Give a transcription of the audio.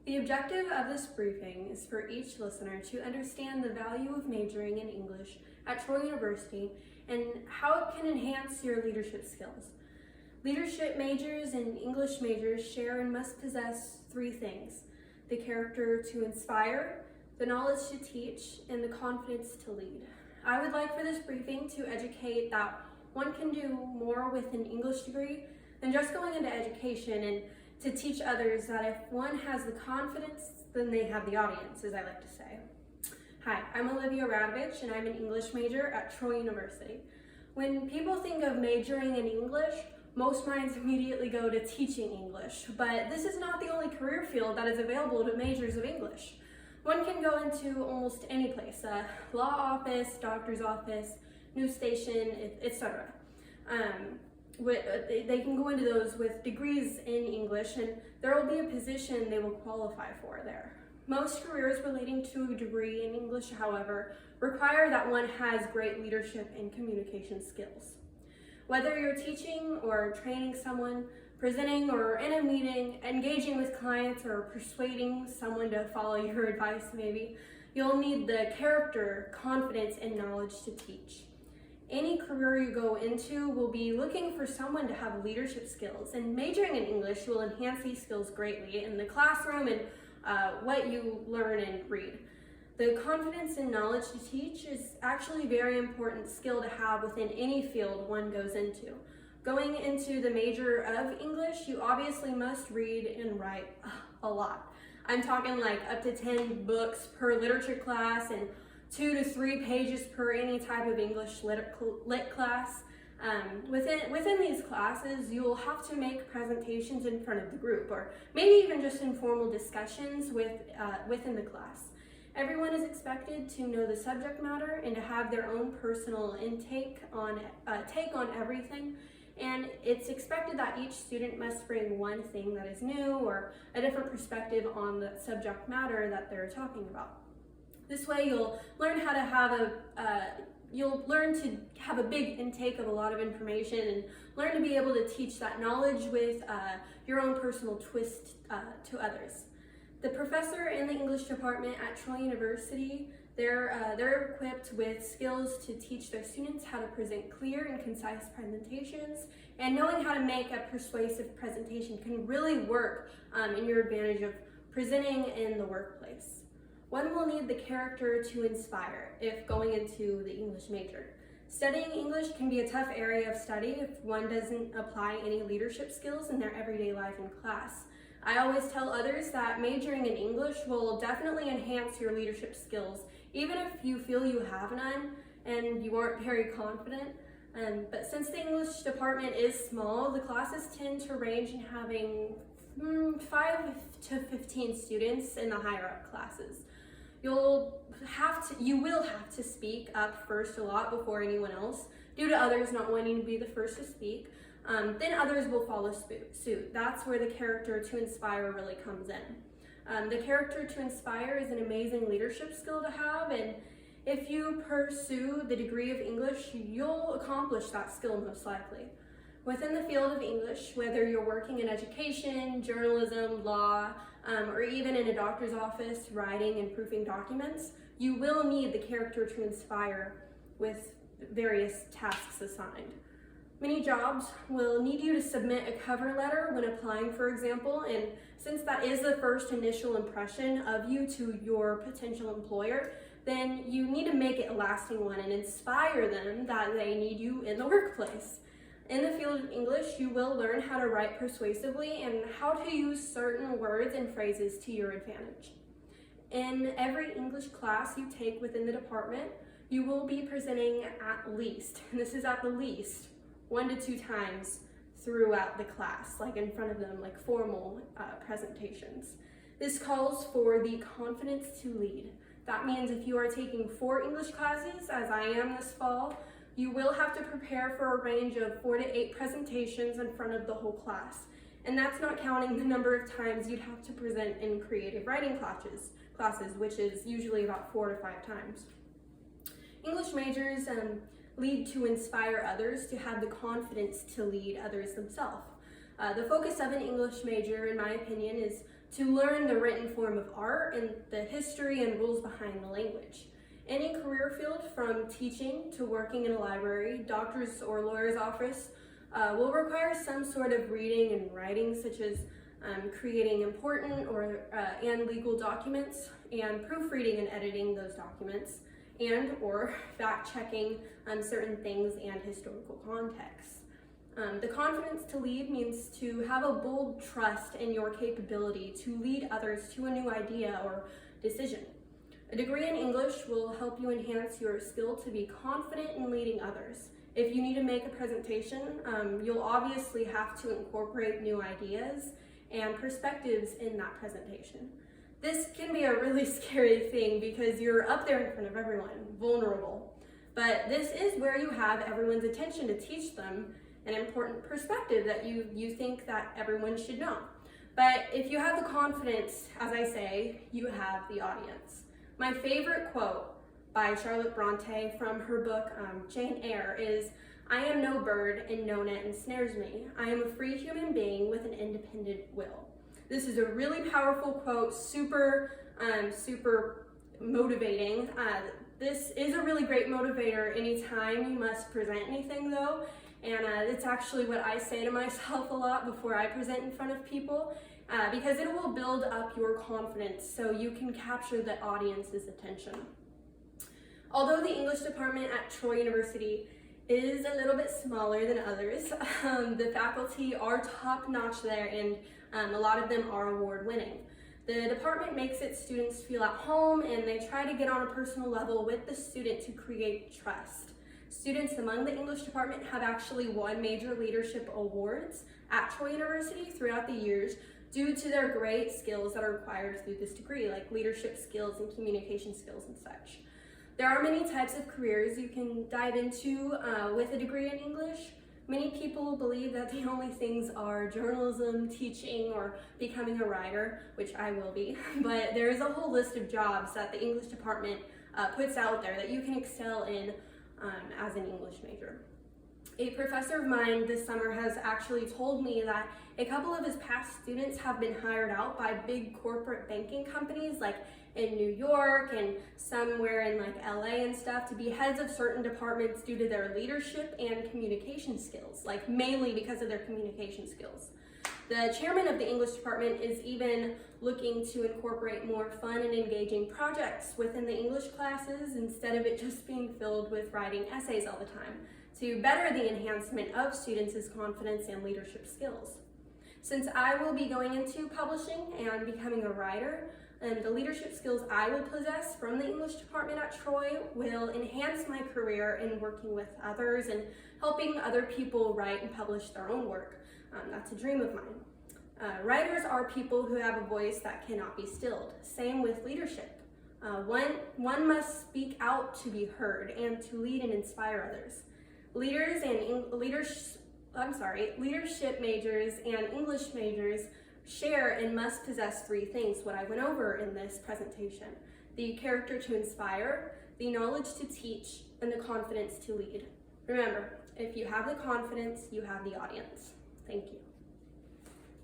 The objective of this briefing is for each listener to understand the value of majoring in English at Troy University and how it can enhance your leadership skills. Leadership majors and English majors share and must possess three things: the character to inspire, the knowledge to teach, and the confidence to lead. I would like for this briefing to educate that one can do more with an English degree than just going into education, and to teach others that if one has the confidence, then they have the audience, as I like to say. Hi, I'm Olivia Radovich, and I'm an English major at Troy University. When people think of majoring in English, most minds immediately go to teaching English, but this is not the only career field that is available to majors of English. One can go into almost any place, a law office, doctor's office, news station, etc. They can go into those with degrees in English, and there will be a position they will qualify for there. Most careers relating to a degree in English, however, require that one has great leadership and communication skills. Whether you're teaching or training someone, presenting or in a meeting, engaging with clients, or persuading someone to follow your advice maybe, you'll need the character, confidence, and knowledge to teach. Any career you go into will be looking for someone to have leadership skills, and majoring in English will enhance these skills greatly in the classroom and what you learn and read. The confidence and knowledge to teach is actually a very important skill to have within any field one goes into. Going into the major of English, you obviously must read and write a lot. I'm talking like up to 10 books per literature class and 2 to 3 pages per any type of English lit class. Within these classes, you'll have to make presentations in front of the group, or maybe even just informal discussions within the class. Everyone is expected to know the subject matter and to have their own personal take on everything. And it's expected that each student must bring one thing that is new or a different perspective on the subject matter that they're talking about. This way you'll learn how to have a big intake of a lot of information and learn to be able to teach that knowledge with your own personal twist to others. The professor in the English department at Troy University, they're equipped with skills to teach their students how to present clear and concise presentations, and knowing how to make a persuasive presentation can really work in your advantage of presenting in the workplace. One will need the character to inspire if going into the English major. Studying English can be a tough area of study if one doesn't apply any leadership skills in their everyday life in class. I always tell others that majoring in English will definitely enhance your leadership skills, even if you feel you have none and you aren't very confident. But since the English department is small, the classes tend to range in having 5 to 15 students in the higher up classes. You will have to speak up first a lot before anyone else, due to others not wanting to be the first to speak. Then others will follow suit. That's where the character to inspire really comes in. The character to inspire is an amazing leadership skill to have, and if you pursue the degree of English, you'll accomplish that skill most likely. Within the field of English, whether you're working in education, journalism, law, or even in a doctor's office writing and proofing documents, you will need the character to inspire with various tasks assigned. Many jobs will need you to submit a cover letter when applying, for example, and since that is the first initial impression of you to your potential employer, then you need to make it a lasting one and inspire them that they need you in the workplace. In the field of English, you will learn how to write persuasively and how to use certain words and phrases to your advantage. In every English class you take within the department, you will be presenting at least, and this is at the least, 1 to 2 times throughout the class, like in front of them, like formal presentations. This calls for the confidence to lead. That means if you are taking 4 English classes, as I am this fall, you will have to prepare for a range of 4 to 8 presentations in front of the whole class. And that's not counting the number of times you'd have to present in creative writing classes, which is usually about 4 to 5 times. English majors lead to inspire others to have the confidence to lead others themselves. The focus of an English major, in my opinion, is to learn the written form of art and the history and rules behind the language. Any career field, from teaching to working in a library, doctor's or lawyer's office, will require some sort of reading and writing, such as creating important and legal documents, and proofreading and editing those documents, and or fact-checking certain things and historical context. The confidence to lead means to have a bold trust in your capability to lead others to a new idea or decision. A degree in English will help you enhance your skill to be confident in leading others. If you need to make a presentation, you'll obviously have to incorporate new ideas and perspectives in that presentation. This can be a really scary thing because you're up there in front of everyone, vulnerable. But this is where you have everyone's attention to teach them an important perspective that you think that everyone should know. But if you have the confidence, as I say, you have the audience. My favorite quote by Charlotte Bronte from her book Jane Eyre is, "I am no bird and no net ensnares me. I am a free human being with an independent will." This is a really powerful quote, super motivating. This is a really great motivator anytime you must present anything though, and it's actually what I say to myself a lot before I present in front of people, because it will build up your confidence so you can capture the audience's attention. Although the English department at Troy University is a little bit smaller than others, the faculty are top-notch there, and a lot of them are award-winning. The department makes its students feel at home, and they try to get on a personal level with the student to create trust. Students among the English department have actually won major leadership awards at Troy University throughout the years due to their great skills that are required through this degree, like leadership skills and communication skills and such. There are many types of careers you can dive into with a degree in English. Many people believe that the only things are journalism, teaching, or becoming a writer, which I will be, but there is a whole list of jobs that the English department puts out there that you can excel in as an English major. A professor of mine this summer has actually told me that a couple of his past students have been hired out by big corporate banking companies like in New York and somewhere in like LA and stuff to be heads of certain departments due to their leadership and communication skills, like mainly because of their communication skills. The chairman of the English department is even looking to incorporate more fun and engaging projects within the English classes instead of it just being filled with writing essays all the time, to better the enhancement of students' confidence and leadership skills. Since I will be going into publishing and becoming a writer, the leadership skills I will possess from the English department at Troy will enhance my career in working with others and helping other people write and publish their own work. That's a dream of mine. Writers are people who have a voice that cannot be stilled. Same with leadership. One must speak out to be heard and to lead and inspire others. Leadership majors and English majors share and must possess three things, what I went over in this presentation: the character to inspire, the knowledge to teach, and the confidence to lead. Remember, if you have the confidence, you have the audience. Thank you.